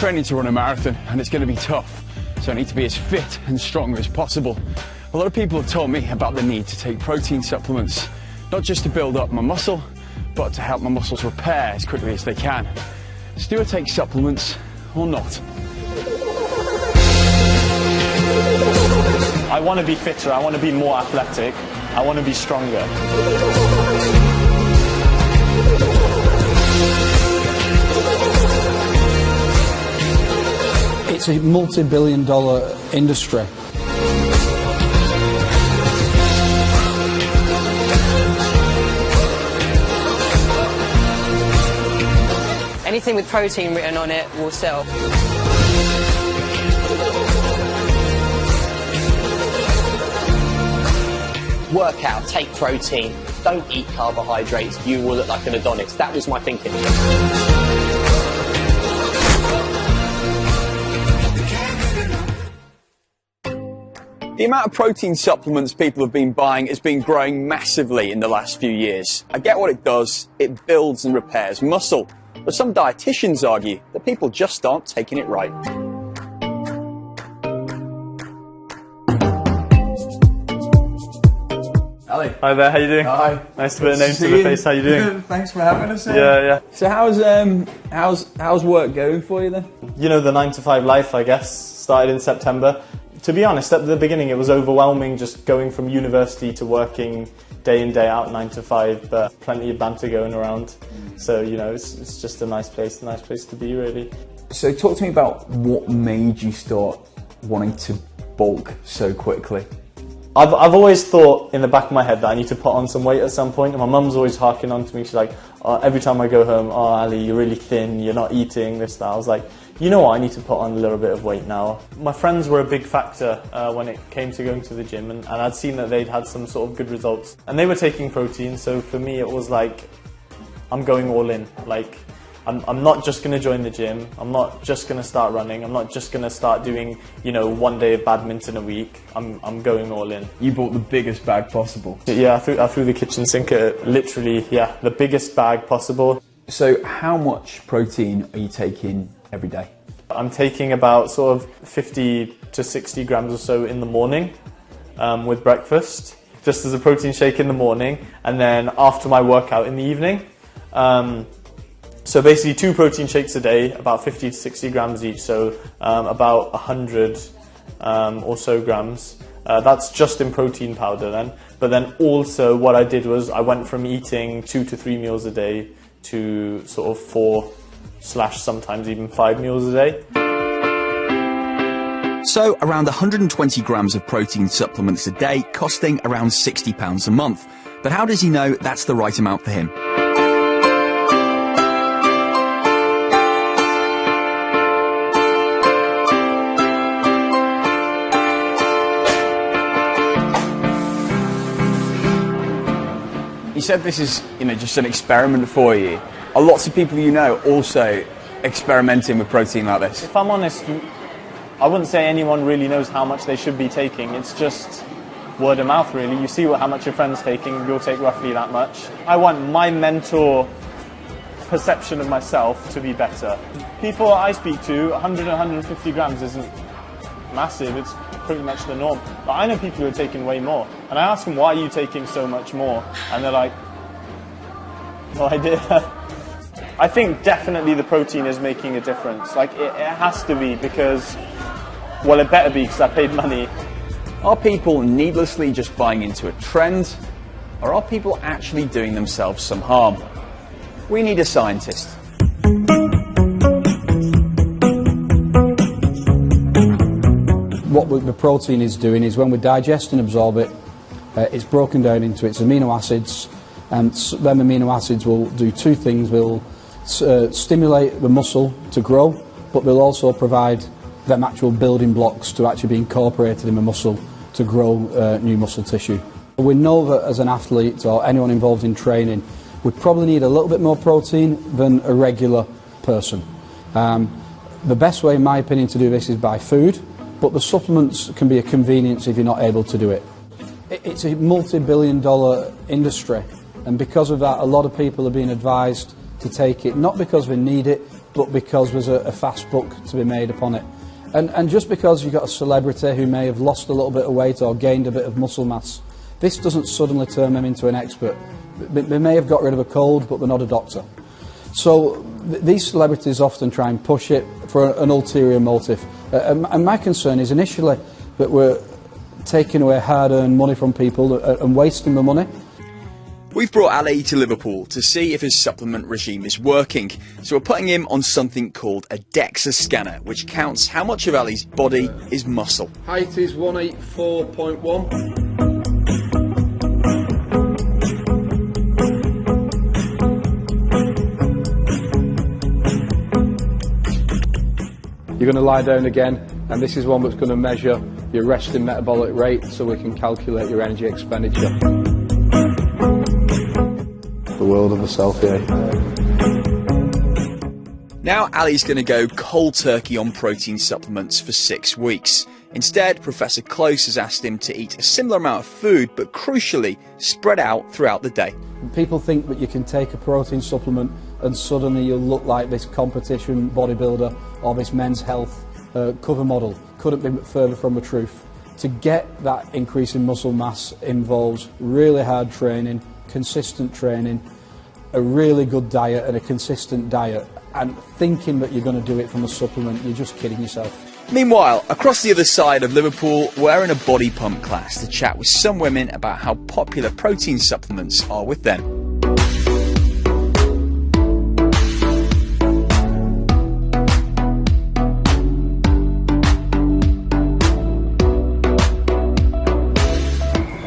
training to run a marathon and it's going to be tough, so I need to be as fit and strong as possible. A lot of people have told me about the need to take protein supplements, not just to build up my muscle, but to help my muscles repair as quickly as they can. So do I take supplements or not? I want to be fitter, I want to be more athletic, I want to be stronger. It's a multi-billion-dollar industry. Anything with protein written on it will sell. Work out, take protein, don't eat carbohydrates, you will look like an Adonis. That was my thinking. The amount of protein supplements people have been buying has been growing massively in the last few years. I get what it does, it builds and repairs muscle. But some dietitians argue that people just aren't taking it right. Ali. Hi there, how you doing? Hi. Nice to put a name to the face, how you doing? Thanks for having us. Yeah. So how's work going for you then? You know, the 9 to 5 life, I guess, started in September. To be honest, at the beginning it was overwhelming just going from university to working day in, day out, 9 to 5, but plenty of banter going around. So, you know, it's just a nice place to be, really. So talk to me about what made you start wanting to bulk so quickly. I've always thought in the back of my head that I need to put on some weight at some point, and my mum's always harking on to me. She's like, every time I go home, oh Ali, you're really thin, you're not eating, this, that. I was like, you know what, I need to put on a little bit of weight now. My friends were a big factor when it came to going to the gym, and I'd seen that they'd had some sort of good results. And they were taking protein, so for me it was like, I'm going all in. Like, I'm not just going to join the gym, I'm not just going to start running, I'm not just going to start doing, you know, 1 day of badminton a week. I'm going all in. You bought the biggest bag possible. Yeah, I threw the kitchen sink at it, literally, yeah, the biggest bag possible. So how much protein are you taking every day? I'm taking about sort of 50 to 60 grams or so in the morning with breakfast, just as a protein shake in the morning, and then after my workout in the evening. So basically 2 protein shakes a day, about 50 to 60 grams each, so about 100 or so grams. That's just in protein powder then. But then also what I did was I went from eating 2 to 3 meals a day to sort of 4/ sometimes even 5 meals a day. So around 120 grams of protein supplements a day, costing around £60 a month. But how does he know that's the right amount for him? You said this is, just an experiment for you. Are lots of people you know also experimenting with protein like this? If I'm honest, I wouldn't say anyone really knows how much they should be taking. It's just word of mouth, really. You see how much your friend's taking, you'll take roughly that much. I want my mentor perception of myself to be better. People I speak to, 100 and 150 grams isn't massive, it's pretty much the norm. But I know people who are taking way more. And I ask them, why are you taking so much more? And they're like, no idea. I think definitely the protein is making a difference. Like, it has to be because, well, it better be because I paid money. Are people needlessly just buying into a trend, or are people actually doing themselves some harm? We need a scientist. What the protein is doing is when we digest and absorb it, it's broken down into its amino acids, and them amino acids will do 2 things. They'll stimulate the muscle to grow, but they'll also provide them actual building blocks to actually be incorporated in the muscle to grow new muscle tissue. We know that as an athlete or anyone involved in training, we probably need a little bit more protein than a regular person. The best way, in my opinion, to do this is by food, but the supplements can be a convenience if you're not able to do it. It's a multi-billion-dollar industry, and because of that, a lot of people are being advised to take it, not because they need it, but because there's a fast buck to be made upon it. And just because you've got a celebrity who may have lost a little bit of weight or gained a bit of muscle mass, this doesn't suddenly turn them into an expert. They may have got rid of a cold, but they're not a doctor. So these celebrities often try and push it for an ulterior motive. And my concern is initially that we're taking away hard-earned money from people and wasting the money. We've brought Ali to Liverpool to see if his supplement regime is working. So we're putting him on something called a DEXA scanner, which counts how much of Ali's body is muscle. Height is 184.1. You're going to lie down again, and this is one that's going to measure your resting metabolic rate so we can calculate your energy expenditure. The world of a selfie. Now Ali's going to go cold turkey on protein supplements for 6 weeks. Instead, Professor Close has asked him to eat a similar amount of food, but crucially, spread out throughout the day. People think that you can take a protein supplement and suddenly you'll look like this competition bodybuilder or this men's health cover model. Couldn't be further from the truth. To get that increase in muscle mass involves really hard training, consistent training, a really good diet and a consistent diet, and thinking that you're going to do it from a supplement, you're just kidding yourself. Meanwhile, across the other side of Liverpool, we're in a body pump class to chat with some women about how popular protein supplements are with them.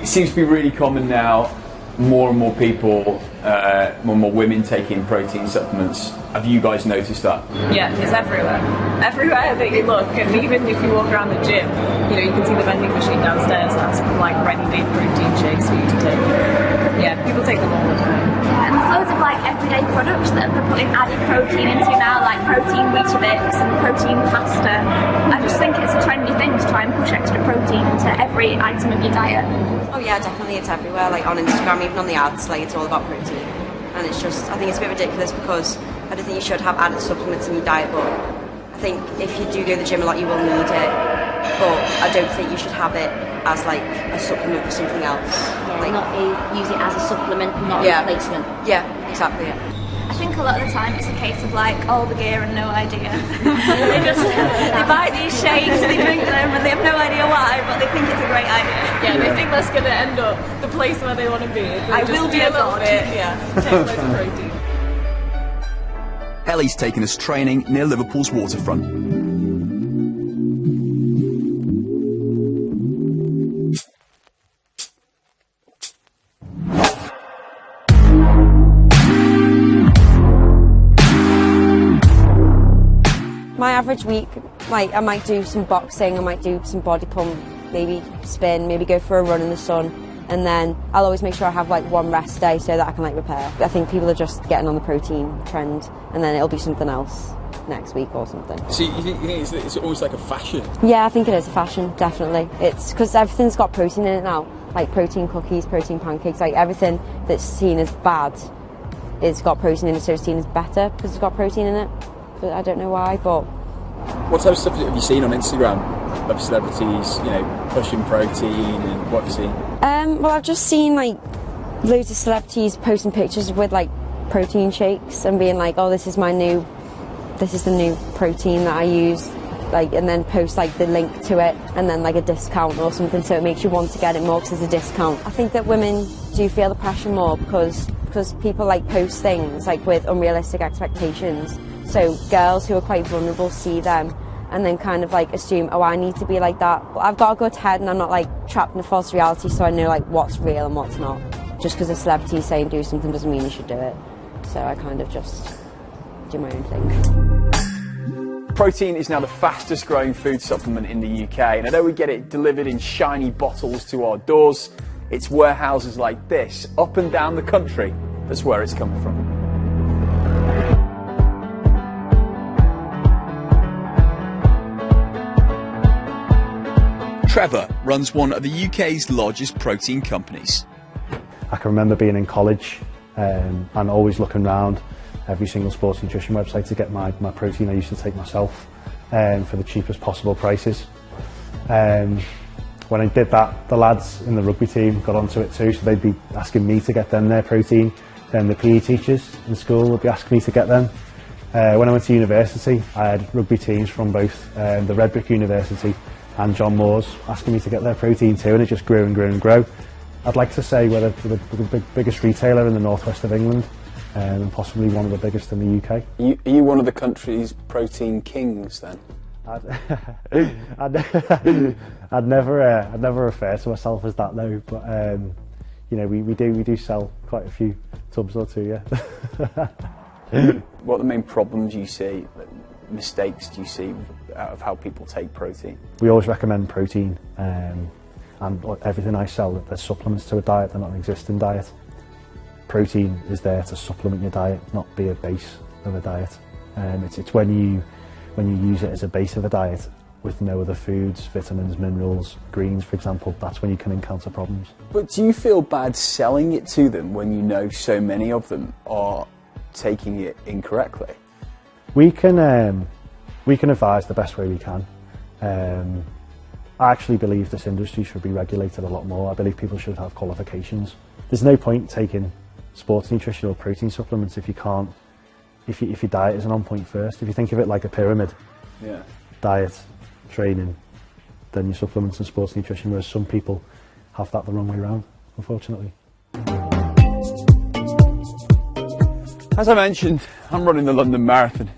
It seems to be really common now, more and more people, more and more women taking protein supplements. Have you guys noticed that? Yeah, it's everywhere. Everywhere that you look, and even if you walk around the gym, you know, you can see the vending machine downstairs that's like ready-made protein shakes for you to take. Yeah, people take them all the time. And there's loads of like everyday products that they're putting added protein into now, like protein Weetabix and protein pasta. I just think it's a trendy thing to try and push extra protein into every item of your diet. Oh yeah, definitely, it's everywhere, like on Instagram, even on the ads, like it's all about protein. And it's just, I think it's a bit ridiculous because I don't think you should have added supplements in your diet, but I think if you do go to the gym a lot, you will need it. But I don't think you should have it as like a supplement for something else. Yeah, like, not use it as a supplement, not a replacement. Yeah, exactly. Yeah. I think a lot of the time it's a case of like all the gear and no idea. they buy these shakes, they drink them, and they have no idea why, but they think it's a great idea. Yeah, they think that's going to end up the place where they want to be. I will be a little bit, take loads of protein. Ellie's taken us training near Liverpool's waterfront. My average week, like I might do some boxing, I might do some body pump, maybe spin, maybe go for a run in the sun, and then I'll always make sure I have like one rest day so that I can like repair. I think people are just getting on the protein trend, and then it'll be something else next week or something. So you think it's almost like a fashion? Yeah, I think it is a fashion, definitely. It's because everything's got protein in it now, like protein cookies, protein pancakes, like everything that's seen as bad is got protein in it, so it's seen as better because it's got protein in it. But I don't know why, but... What type of stuff have you seen on Instagram of celebrities, you know, pushing protein, and what have you seen? Well, I've just seen like loads of celebrities posting pictures with like protein shakes and being like, oh, this is the new protein that I use, like, and then post like the link to it and then like a discount or something, so it makes you want to get it more because there's a discount. I think that women do feel the pressure more because people like post things like with unrealistic expectations. So girls who are quite vulnerable see them and then kind of like assume, oh, I need to be like that. But I've got a good head and I'm not like trapped in a false reality, so I know like what's real and what's not. Just because a celebrity is saying do something doesn't mean you should do it. So I kind of just do my own thing. Protein is now the fastest growing food supplement in the UK, and although we get it delivered in shiny bottles to our doors, it's warehouses like this up and down the country that's where it's coming from. Trevor runs one of the UK's largest protein companies. I can remember being in college and always looking around every single sports nutrition website to get my protein I used to take myself for the cheapest possible prices. When I did that, the lads in the rugby team got onto it too, so they'd be asking me to get them their protein. Then the PE teachers in school would be asking me to get them. When I went to university, I had rugby teams from both the Red Brick University and John Moores asking me to get their protein too, and it just grew and grew and grew. I'd like to say we're the biggest retailer in the northwest of England, and possibly one of the biggest in the UK. Are you one of the country's protein kings then? I'd never refer to myself as that though, but you know, we do sell quite a few tubs or two, yeah. What are the main problems you see, mistakes do you see out of how people take protein? We always recommend protein, and everything I sell, there's supplements to a diet, they're not an existing diet. Protein is there to supplement your diet, not be a base of a diet. It's when you use it as a base of a diet with no other foods, vitamins, minerals, greens, for example, that's when you can encounter problems. But do you feel bad selling it to them when you know so many of them are taking it incorrectly? We can advise the best way we can. I actually believe this industry should be regulated a lot more. I believe people should have qualifications. There's no point taking sports nutrition or protein supplements if you can't, if your diet isn't on point first. If you think of it like a pyramid, yeah. Diet, training, then your supplements and sports nutrition, whereas some people have that the wrong way around, unfortunately. As I mentioned, I'm running the London Marathon,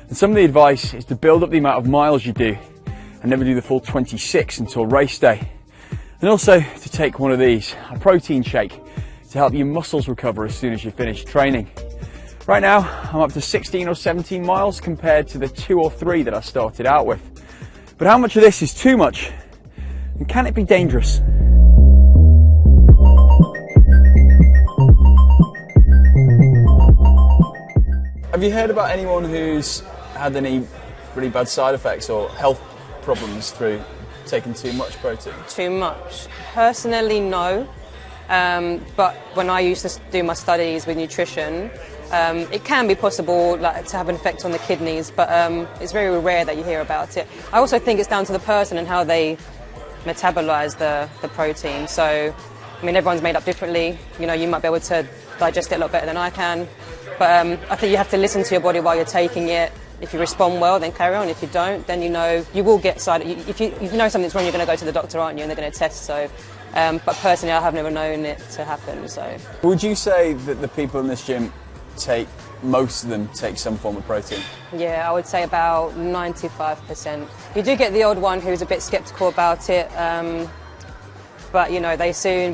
and some of the advice is to build up the amount of miles you do and never do the full 26 until race day. And also to take one of these, a protein shake, to help your muscles recover as soon as you finish training. Right now, I'm up to 16 or 17 miles compared to the 2 or 3 that I started out with. But how much of this is too much? And can it be dangerous? Have you heard about anyone who's had any really bad side effects or health problems through taking too much protein? Too much? Personally, no. But when I used to do my studies with nutrition, it can be possible to have an effect on the kidneys, but it's very rare that you hear about it. I also think it's down to the person and how they metabolize the protein. So, I mean, everyone's made up differently. You know, you might be able to digest it a lot better than I can. But I think you have to listen to your body while you're taking it. If you respond well, then carry on. If you don't, then you know you will get if you know something's wrong, you're going to go to the doctor, aren't you? And they're going to test. So, but personally, I have never known it to happen. So, would you say that the people in this gym most of them take some form of protein? Yeah, I would say about 95%. You do get the odd one who's a bit sceptical about it. But you know,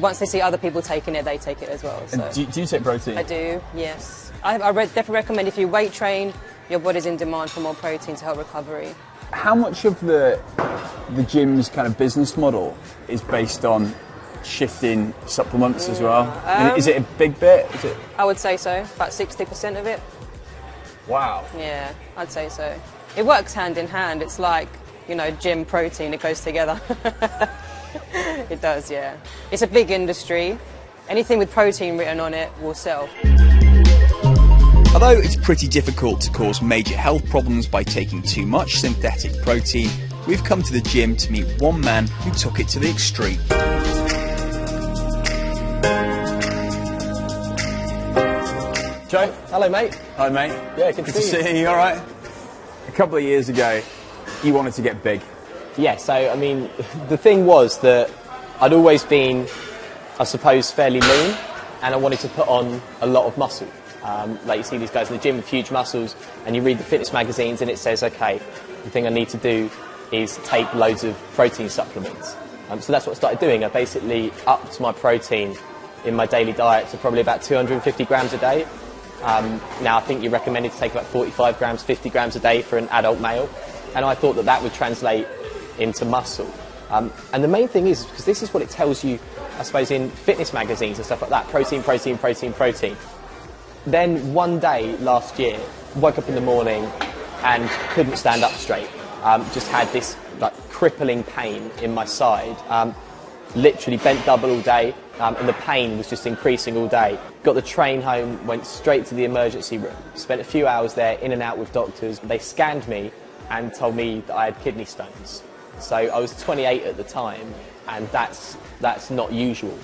once they see other people taking it, they take it as well. So. And do you take protein? I do, yes. I definitely recommend if you weight train, your body's in demand for more protein to help recovery. How much of the gym's kind of business model is based on shifting supplements as well? Is it a big bit? I would say so, about 60% of it. Wow. Yeah, I'd say so. It works hand in hand. It's like, you know, gym, protein, it goes together. It does, yeah. It's a big industry. Anything with protein written on it will sell. Although it's pretty difficult to cause major health problems by taking too much synthetic protein, we've come to the gym to meet one man who took it to the extreme. Joe? Hello, mate. Hi, mate. Yeah, good to see you. All right? A couple of years ago, you wanted to get big. Yeah, so, I mean, the thing was that I'd always been, I suppose, fairly lean, and I wanted to put on a lot of muscle. Like you see these guys in the gym with huge muscles, and you read the fitness magazines and it says, okay, the thing I need to do is take loads of protein supplements. So that's what I started doing. I basically upped my protein in my daily diet to probably about 250 grams a day. Now I think you're recommended to take about 45 grams, 50 grams a day for an adult male, and I thought that would translate into muscle. And the main thing is, because this is what it tells you, I suppose, in fitness magazines and stuff like that, protein, protein, protein, protein. Then one day last year, woke up in the morning and couldn't stand up straight. Just had this like crippling pain in my side. literally bent double all day, and the pain was just increasing all day. Got the train home, went straight to the emergency room, spent a few hours there, in and out with doctors. They scanned me and told me that I had kidney stones. So I was 28 at the time, and that's not usual.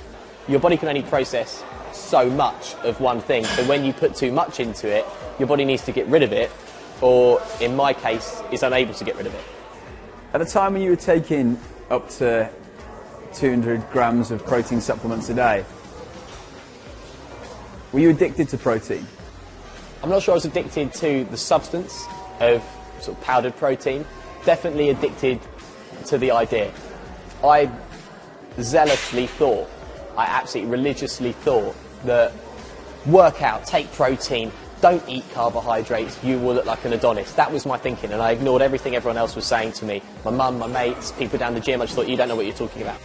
Your body can only process so much of one thing, so when you put too much into it, your body needs to get rid of it, or in my case, is unable to get rid of it. At the time when you were taking up to 200 grams of protein supplements a day, were you addicted to protein? I'm not sure I was addicted to the substance of sort of powdered protein. Definitely addicted to the idea. I zealously thought, I absolutely religiously thought that work out, take protein, don't eat carbohydrates, you will look like an Adonis. That was my thinking, and I ignored everything everyone else was saying to me. My mum, my mates, people down the gym. I just thought, you don't know what you're talking about.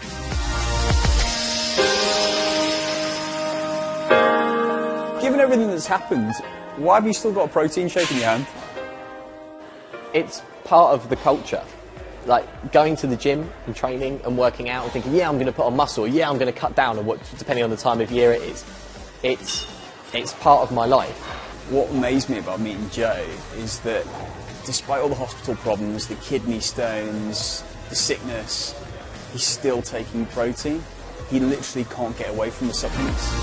Given everything that's happened, why have you still got a protein shake in your hand? It's part of the culture. Like going to the gym and training and working out and thinking, yeah, I'm going to put on muscle, yeah, I'm going to cut down, or what, depending on the time of year it is. It's part of my life. What amazed me about meeting Joe is that despite all the hospital problems, the kidney stones, the sickness, he's still taking protein. He literally can't get away from the supplements.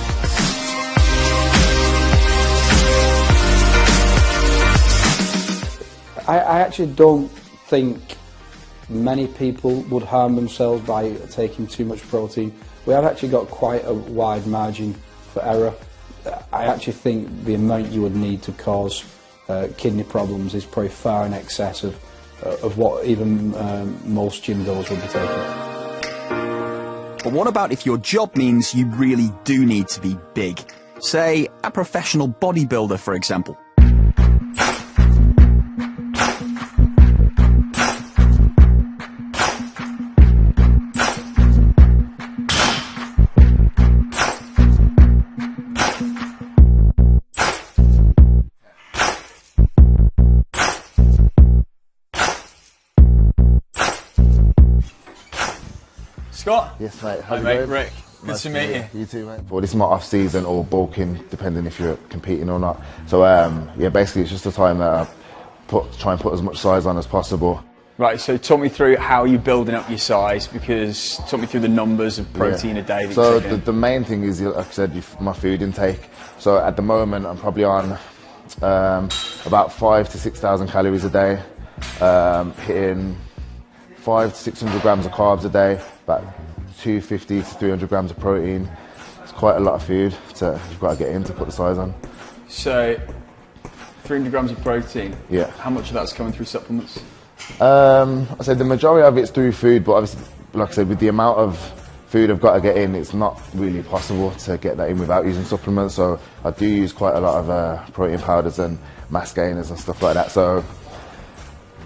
I actually don't think many people would harm themselves by taking too much protein. We have actually got quite a wide margin for error. I actually think the amount you would need to cause kidney problems is probably far in excess of what even most gym goers would be taking. But what about if your job means you really do need to be big? Say, a professional bodybuilder, for example. Scott? Yes, mate. Hi, mate. Rick. Good to meet you. You too, mate. Well, this is my off-season or bulking, depending if you're competing or not. So, yeah, basically it's just a time that I try and put as much size on as possible. Right, so talk me through how you're building up your size, because talk me through the numbers of protein a day that so you're taking. the main thing is, like I said, my food intake. So at the moment I'm probably on about 5,000 to 6,000 calories a day, hitting 500 to 600 grams of carbs a day, about 250 to 300 grams of protein. It's quite a lot of food you've got to get in to put the size on. So 300 grams of protein. Yeah. How much of that's coming through supplements? I say the majority of it's through food, but obviously, like I said, with the amount of food I've got to get in, it's not really possible to get that in without using supplements. So I do use quite a lot of protein powders and mass gainers and stuff like that. So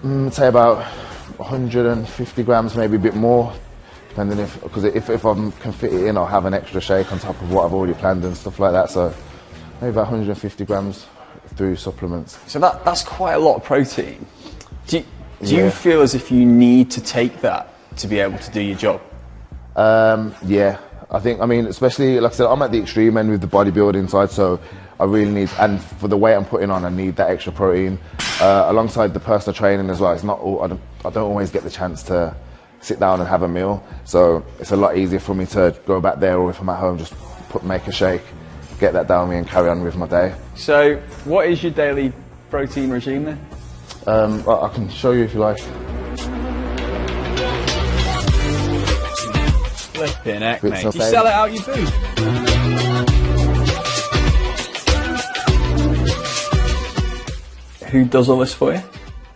I'd say about 150 grams, maybe a bit more, depending because if I can fit it in, I'll have an extra shake on top of what I've already planned and stuff like that. So maybe about 150 grams through supplements. So that's quite a lot of protein. Do you feel as if you need to take that to be able to do your job? Yeah, I mean, especially, like I said, I'm at the extreme end with the bodybuilding side, so I really need, and for the weight I'm putting on, I need that extra protein. Alongside the personal training as well, it's not all, I don't always get the chance to sit down and have a meal, so it's a lot easier for me to go back there, or if I'm at home, just make a shake, get that down me and carry on with my day. So what is your daily protein regime then? I can show you if you like. Flipping heck, mate. Do you sell it out your food? Who does all this for you?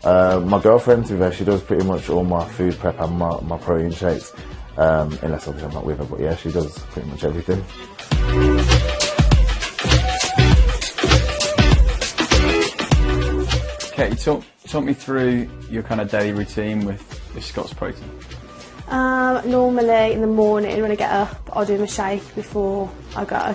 My girlfriend, she does pretty much all my food prep and my protein shakes. Unless obviously I'm not with her, but yeah, she does pretty much everything. Okay, talk me through your kind of daily routine with Scott's protein. Normally in the morning when I get up, I'll do my shake before I go.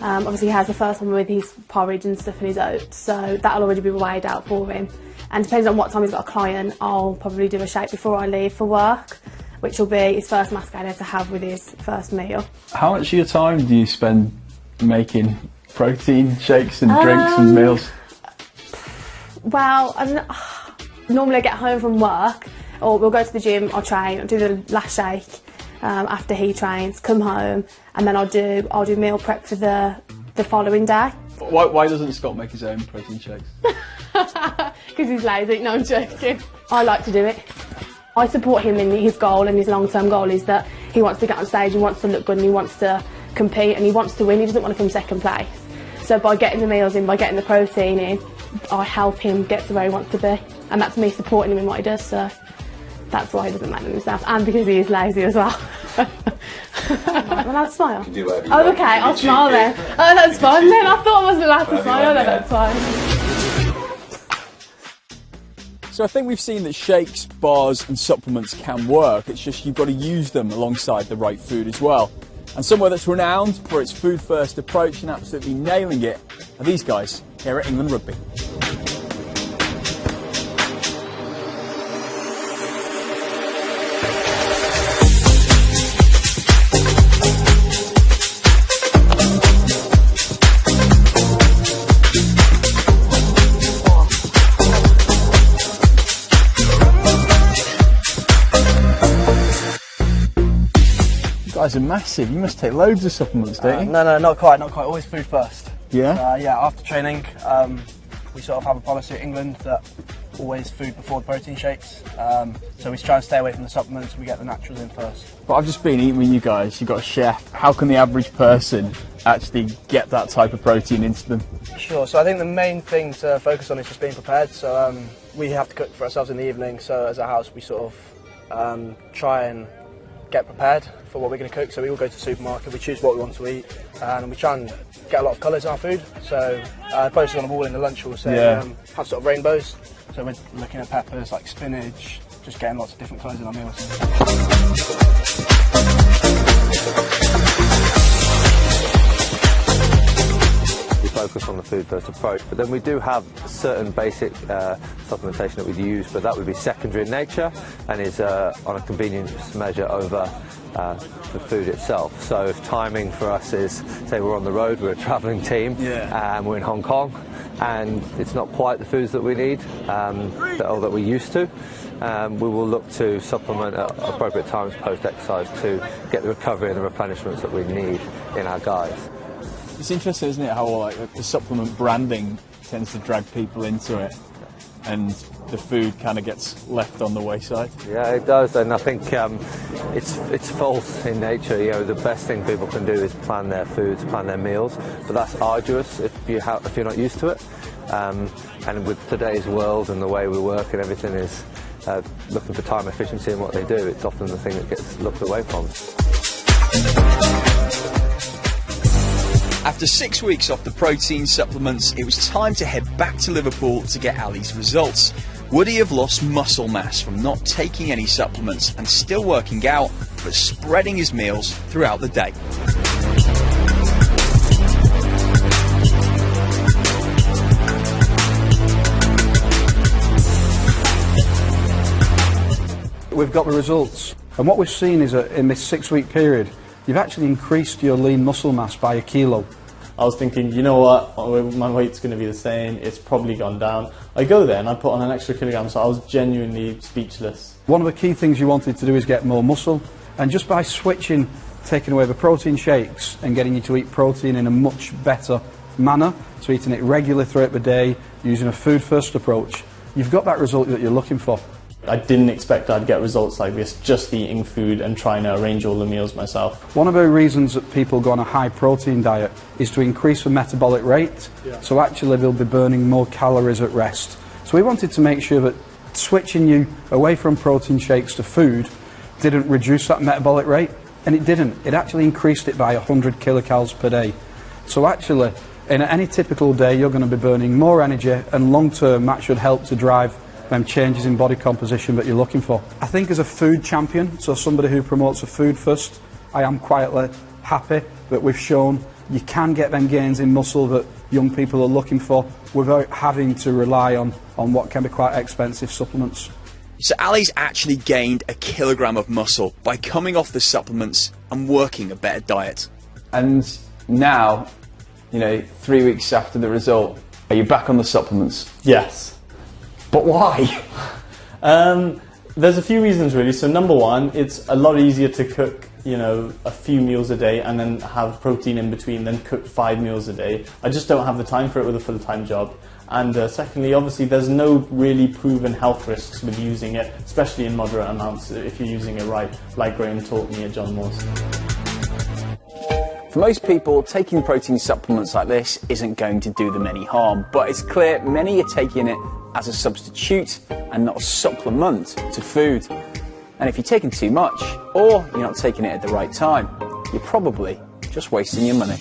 Obviously he has the first one with his porridge and stuff in his oats, so that'll already be weighed out for him. And depending on what time he's got a client, I'll probably do a shake before I leave for work. which will be his first mascarpone to have with his first meal. How much of your time do you spend making protein shakes and drinks and meals? Well, normally I get home from work, or we'll go to the gym, I'll train, I'll do the last shake after he trains, come home, and then I'll do meal prep for the following day. Why doesn't Scott make his own protein shakes? Because he's lazy. No, I'm joking. I like to do it. I support him in his goal, and his long-term goal is that he wants to get on stage, he wants to look good, and he wants to compete, and he wants to win. He doesn't want to come second place. So by getting the meals in, by getting the protein in, I help him get to where he wants to be, and that's me supporting him in what he does. So that's why he doesn't make them himself, and because he is lazy as well. Am I allowed to smile? Oh, okay, I'll smile then. Oh, that's fine then. I thought I wasn't allowed to smile. No, that's fine. So I think we've seen that shakes, bars and supplements can work. It's just you've got to use them alongside the right food as well. And somewhere that's renowned for its food-first approach and absolutely nailing it are these guys here at England Rugby. You guys are massive. You must take loads of supplements, don't you? No, not quite. Always food first. Yeah? Yeah, after training, we sort of have a policy at England that always food before the protein shakes. So we try and stay away from the supplements, we get the naturals in first. But I've just been eating with you guys, you've got a chef. How can the average person actually get that type of protein into them? Sure, so I think the main thing to focus on is just being prepared. So we have to cook for ourselves in the evening, so as a house we sort of try and get prepared for what we're going to cook. So we all go to the supermarket, we choose what we want to eat, and we try and get a lot of colours in our food. So posted on the wall in the lunch we'll say have sort of rainbows. So we're looking at peppers like spinach, just getting lots of different colours in our meals. We focus on the food first approach, but then we do have certain basic supplementation that we'd use, but that would be secondary in nature and is on a convenience measure over the food itself. So if timing for us is, say we're on the road, we're a travelling team, and we're in Hong Kong, and it's not quite the foods that we need or that we used to, we will look to supplement at appropriate times post-exercise to get the recovery and the replenishments that we need in our guys. It's interesting, isn't it, how like the supplement branding tends to drag people into it, and the food kind of gets left on the wayside. Yeah, it does, and I think it's false in nature. You know, the best thing people can do is plan their foods, plan their meals, but that's arduous if you're not used to it. And with today's world and the way we work and everything is looking for time efficiency in what they do, it's often the thing that gets looked away from. After 6 weeks off the protein supplements, it was time to head back to Liverpool to get Ali's results. Would he have lost muscle mass from not taking any supplements and still working out, but spreading his meals throughout the day? We've got the results, and what we've seen is that in this 6 week period, you've actually increased your lean muscle mass by 1 kilo. I was thinking, you know what, my weight's going to be the same, it's probably gone down. I go there and I put on an extra kilogram, so I was genuinely speechless. One of the key things you wanted to do is get more muscle, and just by switching, taking away the protein shakes and getting you to eat protein in a much better manner, so eating it regularly throughout the day, using a food first approach, you've got that result that you're looking for. I didn't expect I'd get results like this, just eating food and trying to arrange all the meals myself. One of the reasons that people go on a high protein diet is to increase the metabolic rate, so actually they'll be burning more calories at rest. So we wanted to make sure that switching you away from protein shakes to food didn't reduce that metabolic rate, and it didn't. It actually increased it by 100 kilocalories per day. So actually, in any typical day, you're going to be burning more energy, and long term that should help to drive them changes in body composition that you're looking for. I think as a food champion, so somebody who promotes a food first, I am quietly happy that we've shown you can get them gains in muscle that young people are looking for without having to rely on what can be quite expensive supplements. So Ali's actually gained a kilogram of muscle by coming off the supplements and working a better diet. And now, you know, 3 weeks after the result, are you back on the supplements? Yes. But why? There's a few reasons really. So number one, it's a lot easier to cook, you know, a few meals a day and then have protein in between than cook 5 meals a day. I just don't have the time for it with a full-time job. And secondly, obviously, there's no really proven health risks with using it, especially in moderate amounts if you're using it right, like Graham taught me at John Moores. For most people, taking protein supplements like this isn't going to do them any harm, but it's clear many are taking it as a substitute and not a supplement to food. And if you're taking too much, or you're not taking it at the right time, you're probably just wasting your money.